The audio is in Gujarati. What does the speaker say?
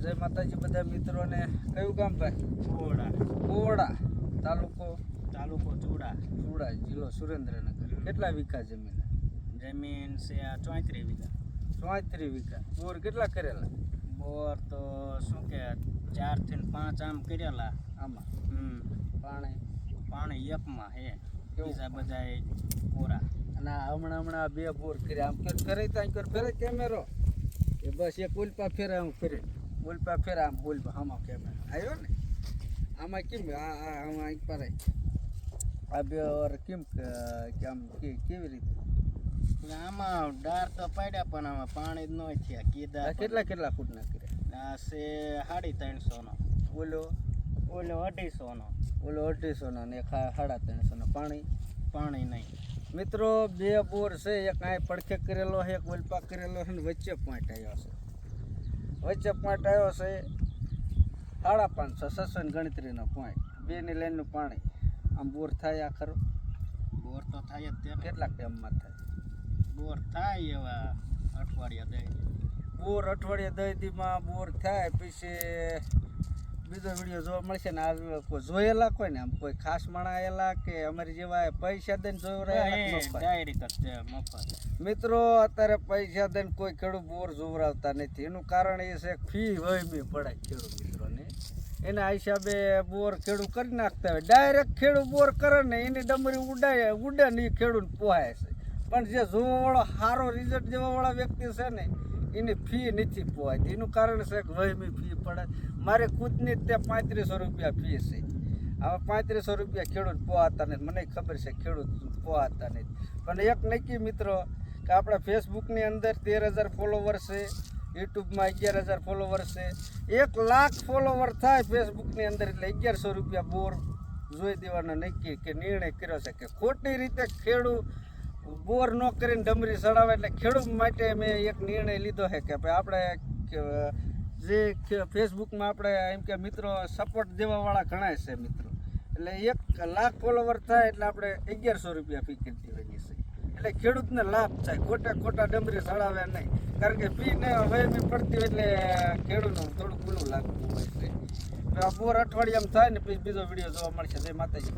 જય માતાજી બધા મિત્રોને. કયું ગામ ભાઈ? કોડા તાલુકો ચૂડા જિલ્લો સુરેન્દ્રનગર. કેટલા વીઘા જમીન છે 34 વીઘા. 34 વીઘા. બોર કેટલા કરેલા? બોર તો શું કે 4 થી 5 આમ કરેલા. આમાં પાણી એકમાં હે, બીજા બધા કોરા. અને હમણાં 2 બોર કર્યા. આમ ફેરે ત્યાં ફેરે કેમેરો એ બસ એક ઉલ્પા ફેરે આમ ફેરે ઉલ્પા ફેરે આમ ઉલ્પા આમાં કેમેરો આવ્યો ને આમાં કેમ આમાં એક પર આ બે ઓર કેમ કે આમ કેવી રીતે આમાં ડાર તો પડ્યા પણ આમાં પાણી જ ન થયા. કીધા કેટલા ફૂટના કર્યા? આ છે 350 નો, ઓલો 250 નો, ઓલો 250 નો ને 350 નો. પાણી નહીં. મિત્રો 2 બોર છે, એક આ પડખે કરેલો છે, એક ઓલપા કરેલો છે ને વચ્ચે પોઈન્ટ આવ્યો છે. વચ્ચે પોઈન્ટ આવ્યો છે 550 600 ગણતરીનો પોઈન્ટ. 2 ની લાઈનનું પાણી આમ બોર થાય. આ ખરું બોર તો થાય જ. કેટલા ટાઈમમાં થાય બોર? થાય એવા અઠવાડિયા દઈ. બોર અઠવાડિયા 10 દીમાં બોર થાય. પછી બીજો વિડીયો જોવા મળશે ને. આ કોઈ જોયેલા કોઈ ને આમ કોઈ ખાસ માણા આવેલા કે અમારી જેવા પૈસા દઈને જોવરાયેલા? ડાયરેક્ટ જ મફત. મિત્રો અત્યારે પૈસા દઈને કોઈ ખેડૂત બોર જોવરાવતા નથી. એનું કારણ એ છે ફી વહેમી પડાય ખેડૂત મિત્રોને. એના હિસાબે બોર ખેડૂત કરી નાખતા હોય. ડાયરેક્ટ ખેડૂત બોર કરે ને એની ડમરી ઉડે ને એ ખેડૂત પોહાય છે. પણ જે જોવાવાળો સારો રિઝલ્ટ જેવાવાળા વ્યક્તિ છે ને એની ફી નથી પોહાતી. એનું કારણ છે કે વહેમી ફી પડે. મારે ખુદની તે 3500 રૂપિયા ફી છે. હવે 3500 રૂપિયા ખેડૂત પોહાતા નથી. મને ખબર છે ખેડૂત પોહાતા નથી. પણ એક નક્કી મિત્રો કે આપણા ફેસબુકની અંદર 13,000 ફોલોવર છે, યુટ્યુબમાં 11,000 ફોલોવર છે. 1 લાખ ફોલોવર થાય ફેસબુકની અંદર એટલે 1100 રૂપિયા બોર જોઈ દેવાનો નક્કી કે નિર્ણય કર્યો છે કે ખોટી રીતે ખેડૂત બોર ન કરીને ડમરી ચડાવે. એટલે ખેડૂત માટે મેં એક નિર્ણય લીધો છે કે ભાઈ આપણે જે ફેસબુકમાં આપણે એમ કે મિત્રો સપોર્ટ દેવાવાળા ઘણા છે મિત્રો. એટલે 1 લાખ ફોલોવર થાય એટલે આપણે 1100 રૂપિયા ફી કરી દેવાની છે. એટલે ખેડૂતને લાભ થાય. ખોટા ડમરી ચડાવે નહીં. કારણ કે ફી ને વહેમી પડતી હોય એટલે ખેડૂતનું થોડું ભૂલું લાગતું હોય છે. બોર અઠવાડિયામાં થાય ને પછી બીજો વિડીયો જોવા મળશે. જય માતાજી.